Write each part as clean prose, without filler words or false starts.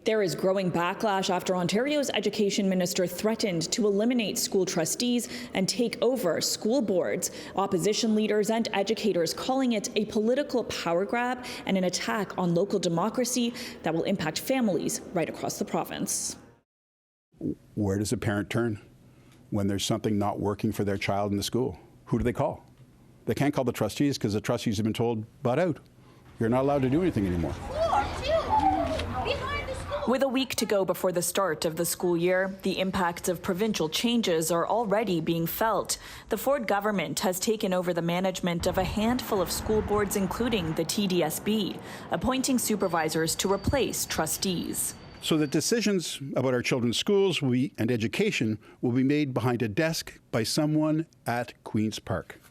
There is growing backlash after Ontario's education minister threatened to eliminate school trustees and take over school boards. Opposition leaders and educators calling it a political power grab and an attack on local democracy that will impact families right across the province. Where does a parent turn when there's something not working for their child in the school? Who do they call? They can't call the trustees because the trustees have been told, butt out. You're not allowed to do anything anymore. With a week to go before the start of the school year, the impacts of provincial changes are already being felt. The Ford government has taken over the management of a handful of school boards, including the TDSB, appointing supervisors to replace trustees. So that decisions about our children's schools and education will be made behind a desk by someone at Queen's Park.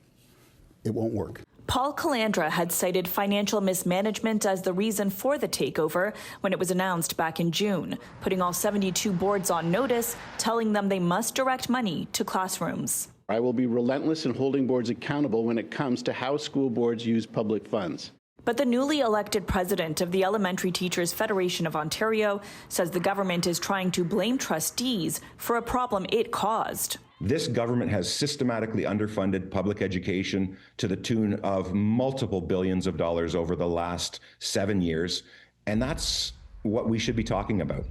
It won't work. Paul Calandra had cited financial mismanagement as the reason for the takeover when it was announced back in June, putting all 72 boards on notice, telling them they must direct money to classrooms. I will be relentless in holding boards accountable when it comes to how school boards use public funds. But the newly elected president of the Elementary Teachers Federation of Ontario says the government is trying to blame trustees for a problem it caused. This government has systematically underfunded public education to the tune of multiple billions of dollars over the last 7 years, and that's what we should be talking about.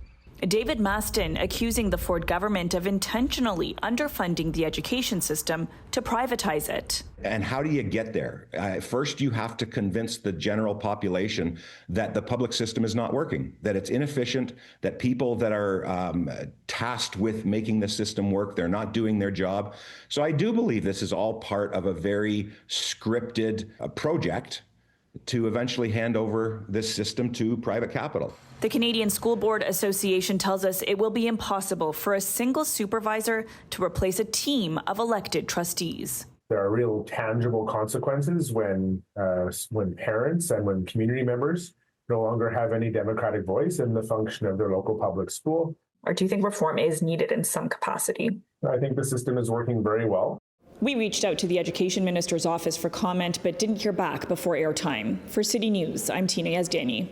David Maston accusing the Ford government of intentionally underfunding the education system to privatize it. And how do you get there? First, you have to convince the general population that the public system is not working, that it's inefficient, that people that are tasked with making the system work, they're not doing their job. So I do believe this is all part of a very scripted project to eventually hand over this system to private capital. The Canadian School Board Association tells us it will be impossible for a single supervisor to replace a team of elected trustees. There are real tangible consequences when parents and when community members no longer have any democratic voice in the function of their local public school. Or do you think reform is needed in some capacity? I think the system is working very well. We reached out to the Education Minister's office for comment, but didn't hear back before airtime. For City News, I'm Tina Yazdani.